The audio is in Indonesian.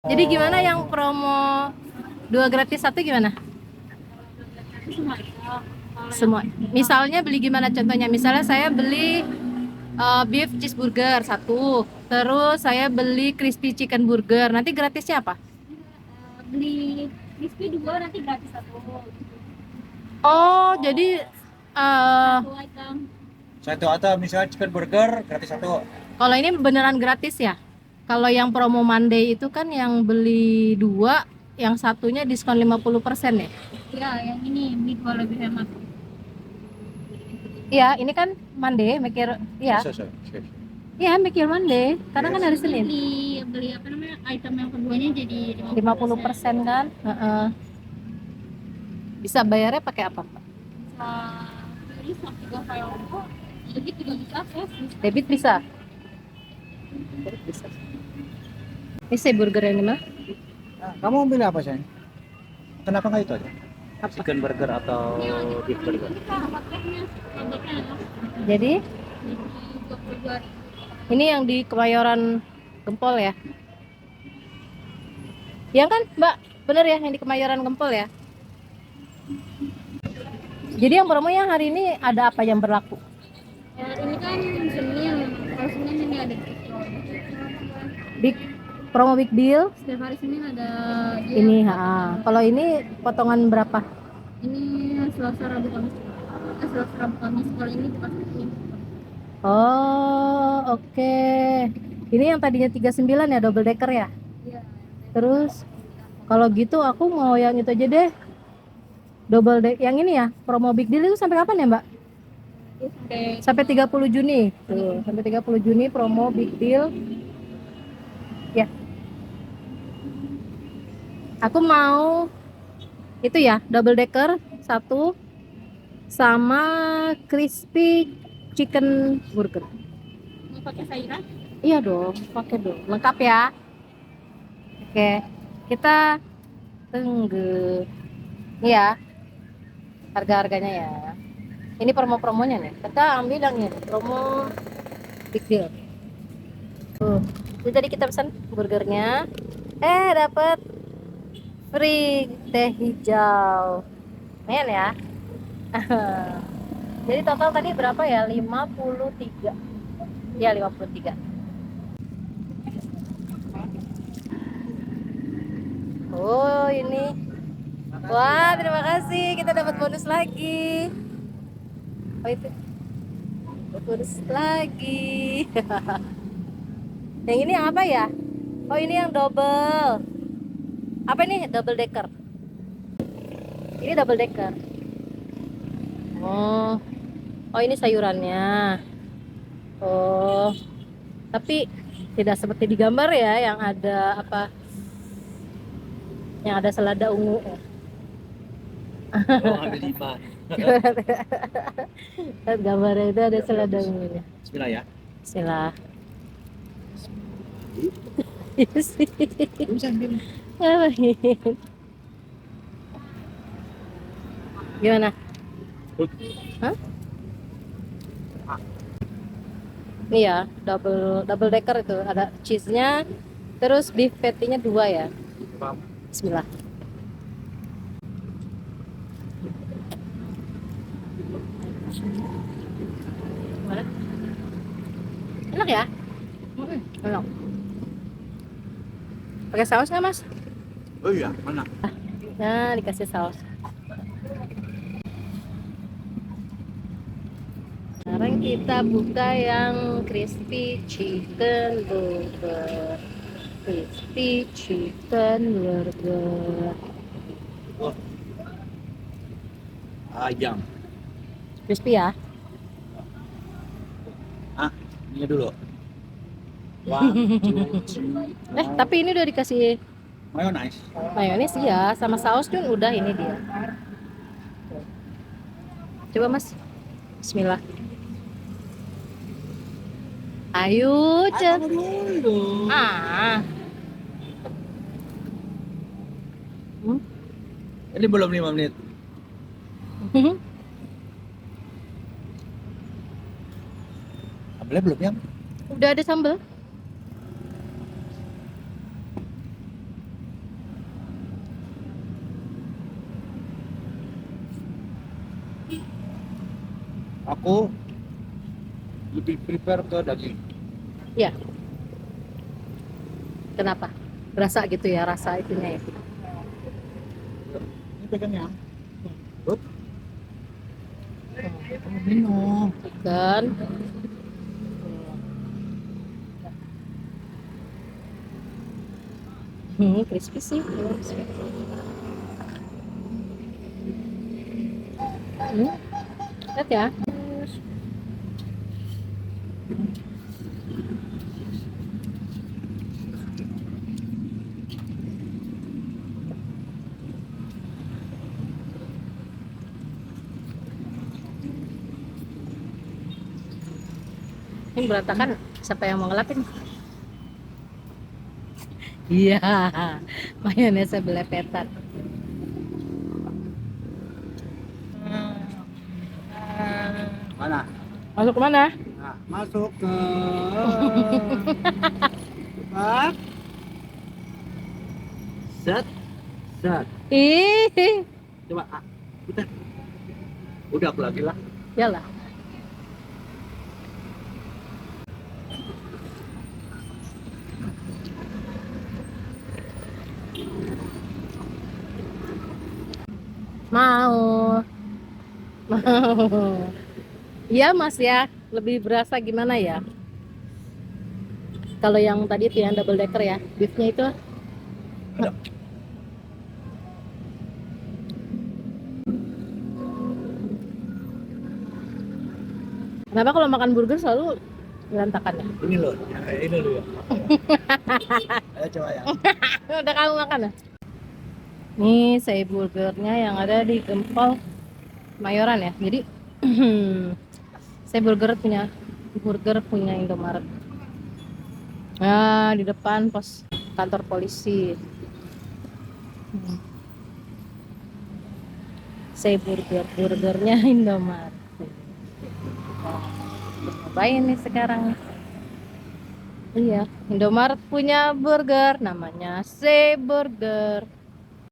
Jadi gimana yang promo 2 gratis 1 gimana? Semua. Misalnya beli gimana contohnya? Misalnya saya beli beef cheeseburger 1, terus saya beli crispy chicken burger. Nanti gratisnya apa? Beli crispy 2 nanti gratis 1. Oh, jadi Satu item. Satu atau misalnya chicken burger gratis satu. kalau ini beneran gratis ya? Kalau yang promo Monday itu kan yang beli 2, yang satunya diskon 50% ya? Ya, yang ini beli 2 lebih hemat. Iya, ini kan Monday, mikir ya. Iya, mikir Monday, karena kan hari Senin. Beli apa namanya? Item yang keduanya jadi 50% kan? Heeh. Bisa bayarnya pakai apa, Pak? Beli 3 file debit juga bisa, cash. Debit bisa? Debit bisa. Ini burger yang mana? Nah, kamu mau pilih apa sih? Kenapa nggak itu aja? Apa? Chicken burger atau beef burger? Jadi, 22. ini yang di Kemayoran Gempol ya? Iya kan, Mbak? Bener ya, yang di Kemayoran Gempol ya? Jadi yang promonya hari ini ada apa yang berlaku? Ini kan Senin, kalau Senin ini ada diskon. Big promo big deal. Setiap hari Senin ada Ini, kalau ini potongan berapa? ini Selasa Rabu Kamis. Selasa Rabu Kamis kalau ini dikasih Oh, oke. Ini yang tadinya 39 ya, double decker ya? Iya. Terus kalau gitu aku mau yang itu aja deh. Double deck yang ini ya, promo big deal itu sampai kapan ya, Mbak? Sampai 30 Juni. Tuh, sampai 30 Juni promo big deal. Ya. Aku mau itu ya, double decker 1 sama crispy chicken burger. mau pakai sayuran. Iya dong, pakai dong. Lengkap ya. Oke. Kita tunggu. Iya, harga-harganya ya. Ini promo-promonya nih. Kita ambil yang ini, promo big deal. Itu tadi kita pesan burgernya. Dapat free teh hijau. Lumayan ya. Jadi total tadi berapa ya? 53. Ya, 53. Oh, ini. Wah, terima kasih. Kita dapat bonus lagi. Oh, itu. Dapat bonus lagi. Yang ini yang apa ya? Oh, ini yang double. Apa ini? Double decker. Ini double decker. Oh. Oh, ini sayurannya. Oh. Tapi tidak seperti di gambar ya, yang ada apa? Yang ada selada ungu. Oh, ambil 5. Gambarnya itu ada selada ungunya. Bismillah ya. Bismillah. Iya sih. Ngapain? Gimana? Hah? Ini ya, double decker itu ada cheese-nya, terus beef patty-nya 2 ya. Bismillah. Gimana? Enak ya? Enak. Pakai saus nggak, Mas? Oh iya, mana? Nah, dikasih saus. Sekarang kita buka yang crispy chicken burger. Crispy chicken burger. Oh. Ayam. Crispy ya? Ini dulu. 1, 2, 3. Tapi ini udah dikasih Mayonnaise. mayones ya, sama saus kan udah ini dia. Coba Mas. Bismillah. Ayo, Cek. Ini belum 5 menit. Sambelnya belum ya? Udah ada sambal. Aku lebih prepare ke daging. Ya, kenapa? Rasa gitu ya, rasa itunya ya. Ini pegangnya. Up. Minum. Chicken. Crispy sih. Lihat ya. Ini berantakan. Siapa yang mau ngelapin? Iya, mayonese belepetan. Mana? Masuk kemana? Nah, masuk ke Pak. Set. Set. Ih, Coba udah. Udah aku lagi lah. yalah. Mau. Mau. Iya Mas ya, lebih berasa gimana ya? Kalau yang tadi itu yang double decker ya, beefnya itu. Ada. Kenapa kalau makan burger selalu berantakan ya? Ini loh, ini loh ya. Ayo coba ya. Udah kamu makan ya? Nih saya burgernya yang ada di Gempol Mayoran ya. Jadi saya burger punya Indomaret. Nah di depan pos kantor polisi. Saya burgernya Indomaret. Cobain nih sekarang. Iya, Indomaret punya burger namanya C Burger.